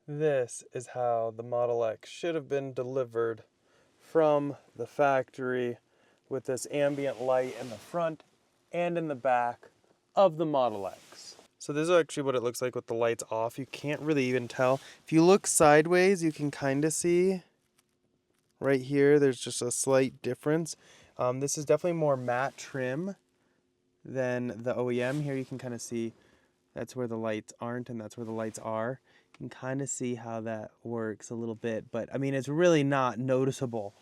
This is how the Model X should have been delivered from the factory, with this ambient light in the front and in the back of the Model X. So this is actually what it looks like with the lights off. You can't really even tell. If you look sideways, you can kind of see right here, there's just a slight difference. This is definitely more matte trim than the OEM. Here you can kind of see that's where the lights aren't and that's where the lights are. You can kind of see how that works a little bit, but I mean, it's really not noticeable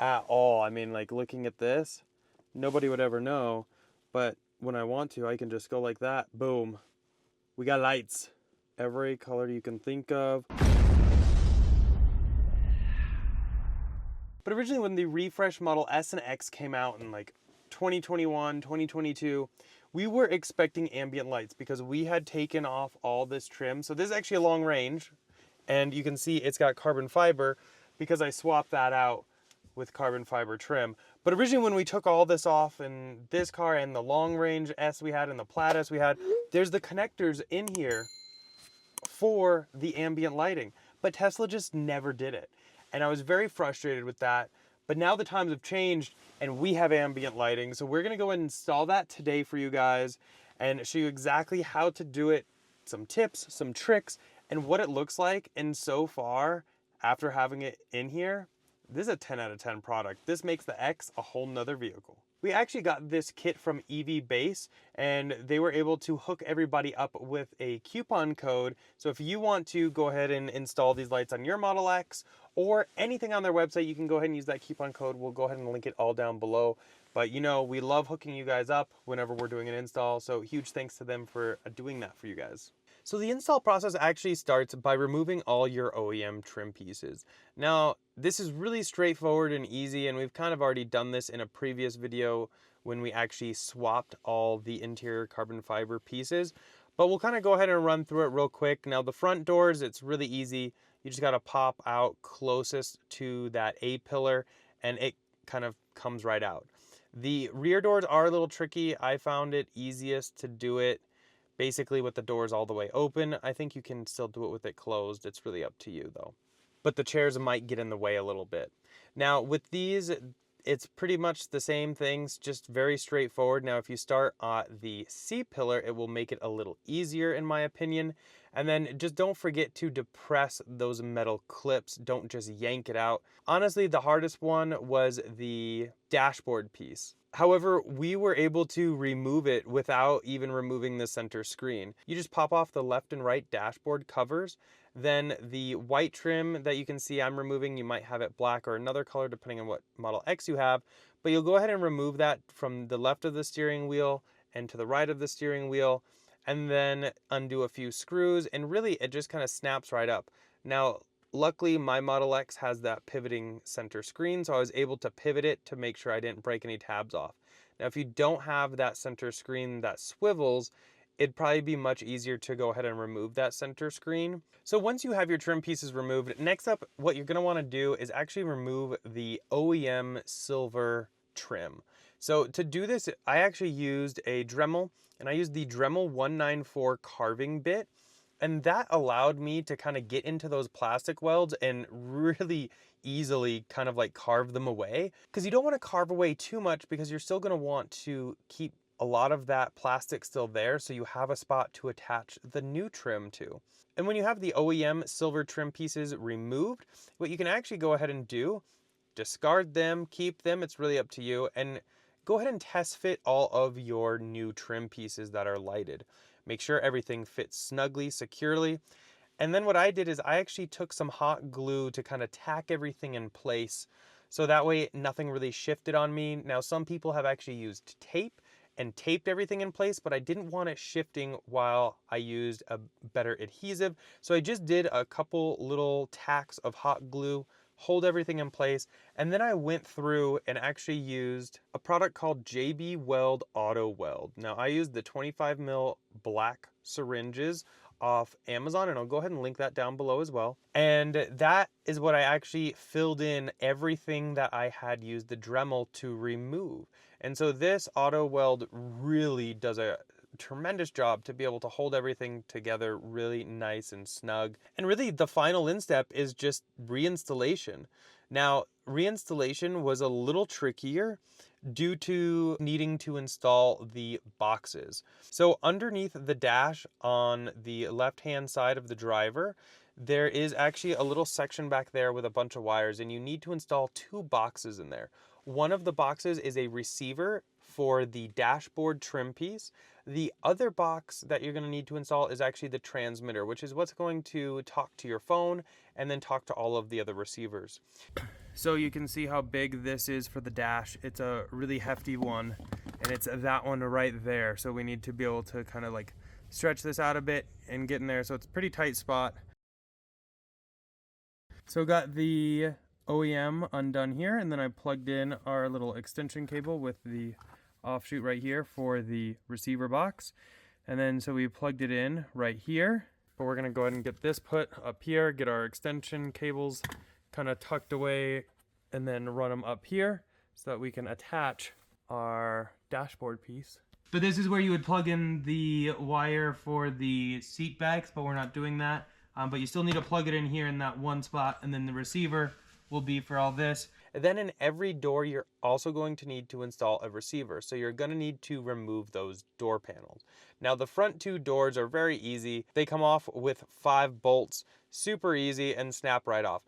at all. I mean, like looking at this, nobody would ever know, but when I want to, I can just go like that, boom. We got lights, every color you can think of. But originally when the refresh Model S and X came out in like 2021, 2022, we were expecting ambient lights because we had taken off all this trim. So this is actually a long range, and you can see it's got carbon fiber because I swapped that out with carbon fiber trim. But originally when we took all this off in this car and the long range S we had and the Plaid S we had, there's the connectors in here for the ambient lighting. But Tesla just never did it. And I was very frustrated with that. But now the times have changed and we have ambient lighting. So we're gonna go and install that today for you guys and show you exactly how to do it, some tips, some tricks, and what it looks like. And so far, after having it in here, this is a 10 out of 10 product. This makes the X a whole nother vehicle. We actually got this kit from EV Base, and they were able to hook everybody up with a coupon code. So if you want to go ahead and install these lights on your Model X or anything on their website, you can go ahead and use that coupon code. We'll go ahead and link it all down below. But you know, we love hooking you guys up whenever we're doing an install. So huge thanks to them for doing that for you guys. So the install process actually starts by removing all your OEM trim pieces. Now, this is really straightforward and easy, and we've kind of already done this in a previous video when we actually swapped all the interior carbon fiber pieces. But we'll kind of go ahead and run through it real quick. Now, the front doors, it's really easy. You just got to pop out closest to that A-pillar, and it kind of comes right out. The rear doors are a little tricky. I found it easiest to do it basically with the doors all the way open. I think you can still do it with it closed. It's really up to you though. But the chairs might get in the way a little bit. Now with these, it's pretty much the same things, just very straightforward. Now if you start at the C pillar, it will make it a little easier in my opinion. And then just don't forget to depress those metal clips. Don't just yank it out. Honestly, the hardest one was the dashboard piece. However, we were able to remove it without even removing the center screen. You just pop off the left and right dashboard covers. Then the white trim that you can see I'm removing, you might have it black or another color depending on what Model X you have. But you'll go ahead and remove that from the left of the steering wheel and to the right of the steering wheel. And then undo a few screws, and really it just kind of snaps right up. Now, luckily my Model X has that pivoting center screen, so I was able to pivot it to make sure I didn't break any tabs off. Now, if you don't have that center screen that swivels, it'd probably be much easier to go ahead and remove that center screen. So once you have your trim pieces removed, next up, what you're gonna wanna do is actually remove the OEM silver trim. So to do this, I actually used a Dremel, and I used the Dremel 194 carving bit, and that allowed me to kind of get into those plastic welds and really easily kind of like carve them away. Because you don't want to carve away too much because you're still going to want to keep a lot of that plastic still there, so you have a spot to attach the new trim to. And when you have the OEM silver trim pieces removed, what you can actually go ahead and do, discard them, keep them, it's really up to you, and go ahead and test fit all of your new trim pieces that are lighted. Make sure everything fits snugly, securely. And then what I did is I actually took some hot glue to kind of tack everything in place, so that way nothing really shifted on me. Now some people have actually used tape and taped everything in place, but I didn't want it shifting while I used a better adhesive. So I just did a couple little tacks of hot glue, hold everything in place, and then I went through and actually used a product called JB Weld Auto Weld. Now I used the 25 mil black syringes off Amazon, and I'll go ahead and link that down below as well. And that is what I actually filled in everything that I had used the Dremel to remove. And so this auto weld really does a tremendous job to be able to hold everything together really nice and snug. And really the final step is just reinstallation. Now, reinstallation was a little trickier due to needing to install the boxes. So underneath the dash on the left-hand side of the driver, there is actually a little section back there with a bunch of wires, and you need to install 2 boxes in there. One of the boxes is a receiver for the dashboard trim piece. The other box that you're going to need to install is actually the transmitter, which is what's going to talk to your phone and then talk to all of the other receivers. So you can see how big this is for the dash. It's a really hefty one, and it's that one right there. So we need to be able to kind of like stretch this out a bit and get in there. So it's a pretty tight spot. So got the OEM undone here, and then I plugged in our little extension cable with the offshoot right here for the receiver box. And then so we plugged it in right here, but we're gonna go ahead and get this put up here, get our extension cables kind of tucked away, and then run them up here so that we can attach our dashboard piece. But this is where you would plug in the wire for the seat bags, but we're not doing that. But you still need to plug it in here in that one spot, and then the receiver will be for all this. And then in every door, you're also going to need to install a receiver. So you're gonna need to remove those door panels. Now the front 2 doors are very easy. They come off with 5 bolts, super easy, and snap right off.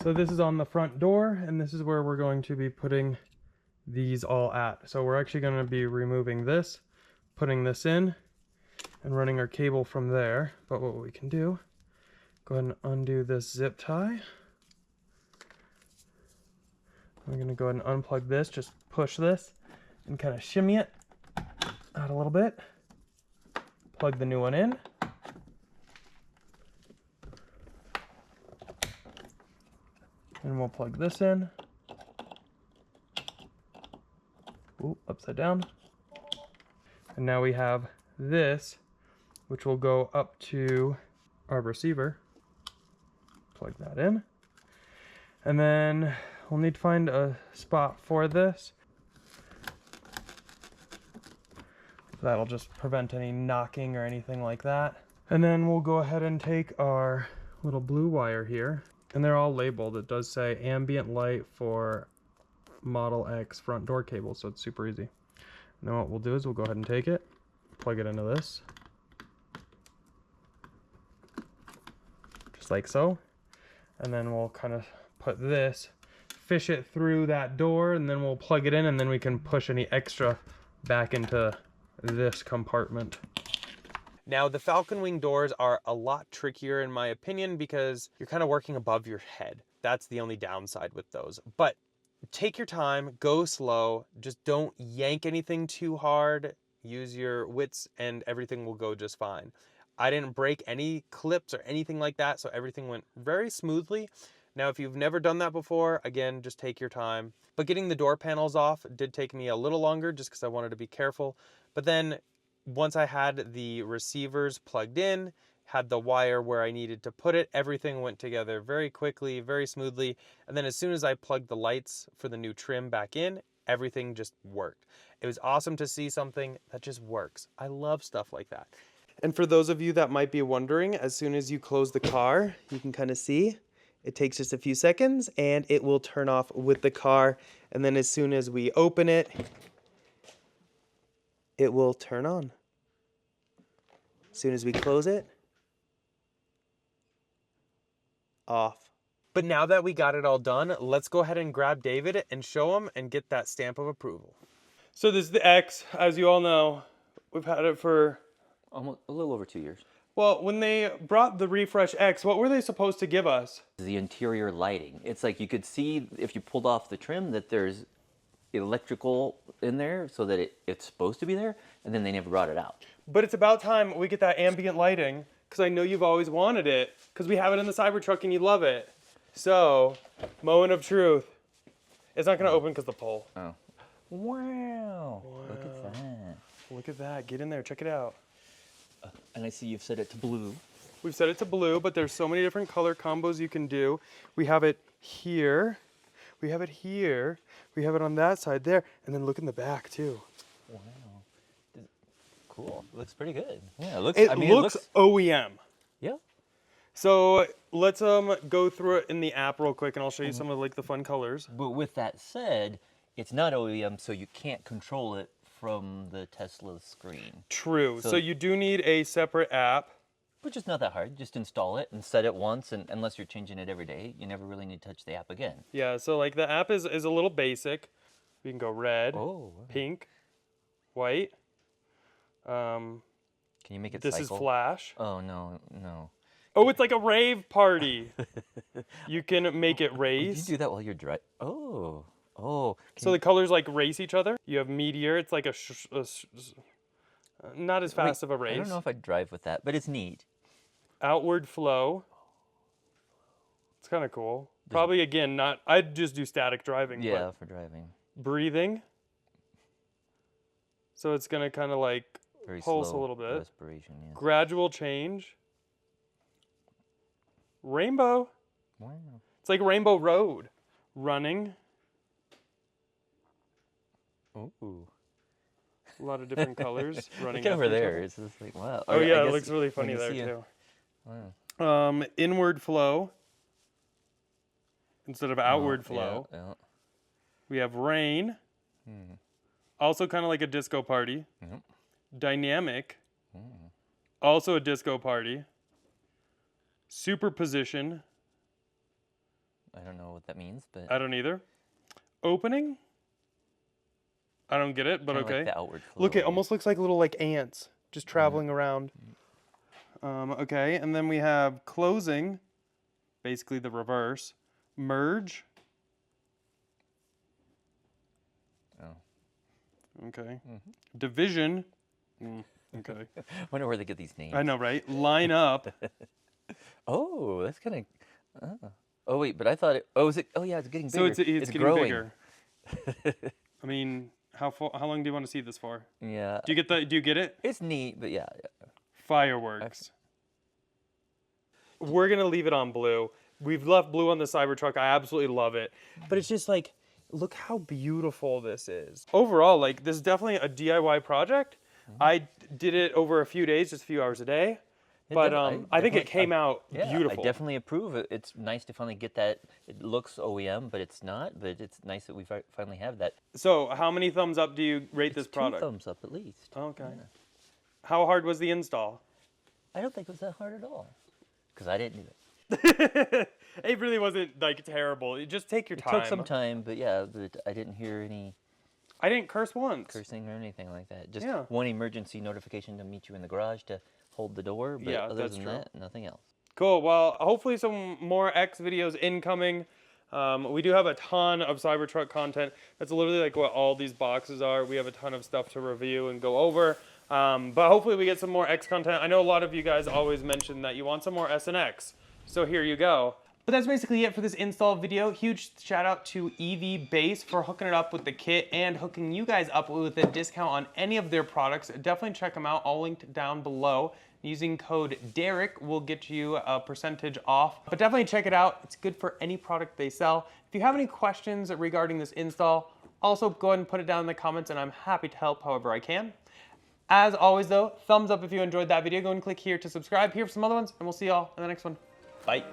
So this is on the front door, and this is where we're going to be putting these all at. So we're actually gonna be removing this, putting this in, and running our cable from there. But what we can do, go ahead and undo this zip tie. We're gonna go ahead and unplug this, just push this and kind of shimmy it out a little bit. Plug the new one in. And we'll plug this in. Ooh, upside down. And now we have this, which will go up to our receiver. Plug that in. And then we'll need to find a spot for this. That'll just prevent any knocking or anything like that. And then we'll go ahead and take our little blue wire here, and they're all labeled. It does say ambient light for Model X front door cable, so it's super easy. And then what we'll do is we'll go ahead and take it, plug it into this, just like so. And then we'll kind of put this, fish it through that door, and then we'll plug it in, and then we can push any extra back into this compartment. Now the Falcon Wing doors are a lot trickier in my opinion because you're kind of working above your head. That's the only downside with those. But take your time, go slow, just don't yank anything too hard, use your wits, and everything will go just fine. I didn't break any clips or anything like that, so everything went very smoothly. Now, if you've never done that before, again, just take your time. But getting the door panels off did take me a little longer just because I wanted to be careful. But then once I had the receivers plugged in, had the wire where I needed to put it, everything went together very quickly, very smoothly. And then as soon as I plugged the lights for the new trim back in, everything just worked. It was awesome to see something that just works. I love stuff like that. And for those of you that might be wondering, as soon as you close the car, you can kind of see it takes just a few seconds and it will turn off with the car. And then as soon as we open it, it will turn on. As soon as we close it, off. But now that we got it all done, let's go ahead and grab David and show him and get that stamp of approval. So this is the X, as you all know. We've had it for almost a little over 2 years. Well, when they brought the Refresh X, what were they supposed to give us? The interior lighting. It's like you could see if you pulled off the trim that there's electrical in there so that it's supposed to be there, and then they never brought it out. But it's about time we get that ambient lighting, because I know you've always wanted it, because we have it in the Cybertruck and you love it. So, moment of truth. It's not going to open because the pole. Oh. Wow. Look at that. Look at that. Get in there. Check it out. And I see you've set it to blue. We've set it to blue, but there's so many different color combos you can do. We have it here. We have it here. We have it on that side there. And then look in the back too. Wow. cool. It looks pretty good. Yeah, it looks. It I mean, looks it looks. OEM. Yeah. So let's go through it in the app real quick, and I'll show you some of like the fun colors. But with that said, it's not OEM, so you can't control it from the Tesla screen. True. So So- you do need a separate app. Which is not that hard. Just install it and set it once, and unless you're changing it every day, you never really need to touch the app again. Yeah. So like the app is a little basic. We can go red, Oh. pink, white. Can you make it This cycle? is flash. Oh no, no. Oh, it's like a rave party. You can make it Did race. you do that while you're driving? Oh. Oh. So the colors like race each other. You have meteor. It's like not as fast of a race. I don't know if I'd drive with that, but it's neat. Outward flow. It's kind of cool. Probably again, not. I'd just do static driving. Yeah, for driving. But breathing. So it's gonna kind of like Very pulse slow a little bit. respiration, yeah. Gradual change. Rainbow. Wow. It's like Rainbow Road. Running. Ooh. A lot of different colors. Running Look over after each there. other. It's just like, wow. Oh Or I yeah, it guess looks really when funny you there see too. Wow. Inward flow instead of outward flow. Yeah. We have rain. Also kind of like a disco party. Yep. Dynamic. Also a disco party. Superposition. I don't know what that means, but I don't either. Opening. I don't get it, but kinda okay. like the outward flow. Look, it almost looks like little like ants just traveling around. Okay, and then we have closing, basically the reverse. Merge. Oh. Okay. Division. Okay. I wonder where they get these names. I know, right? Line up. Oh, that's kind of. Oh wait, but I thought it. Oh, is it? Oh yeah, it's getting bigger. So it's getting growing. bigger. I mean, how long do you want to see this for? Yeah. Do you get it? It's neat, but yeah. Fireworks. We're gonna leave it on blue. We've left blue on the Cybertruck. I absolutely love it. But it's just like, look how beautiful this is. Overall, like this is definitely a DIY project. I did it over a few days, just a few hours a day. But I think it came out beautiful. I definitely approve it. It's nice to finally get that. It looks OEM, but it's not. But it's nice that we finally have that. So how many thumbs up do you rate this Two product? thumbs up at least. Okay. How hard was the install? I don't think it was that hard at all, because I didn't do it. It really wasn't like terrible. You just take your It time. took some time, but yeah, but I didn't hear any I didn't curse once. cursing or anything like that. Just Yeah. one emergency notification to meet you in the garage to hold the door. But Yeah, other that's than true. that, nothing else. Cool. Well, hopefully some more X videos incoming. We do have a ton of Cybertruck content. That's literally like what all these boxes are. We have a ton of stuff to review and go over. But hopefully we get some more X content. I know a lot of you guys always mention that you want some more S and X. So here you go. But that's basically it for this install video. Huge shout out to EV Base for hooking it up with the kit and hooking you guys up with a discount on any of their products. Definitely check them out, all linked down below. Using code Derek will get you a percentage off. But definitely check it out. It's good for any product they sell. If you have any questions regarding this install, also go ahead and put it down in the comments and I'm happy to help however I can. As always though, thumbs up if you enjoyed that video. Go and click here to subscribe here for some other ones and we'll see y'all in the next one. Bye.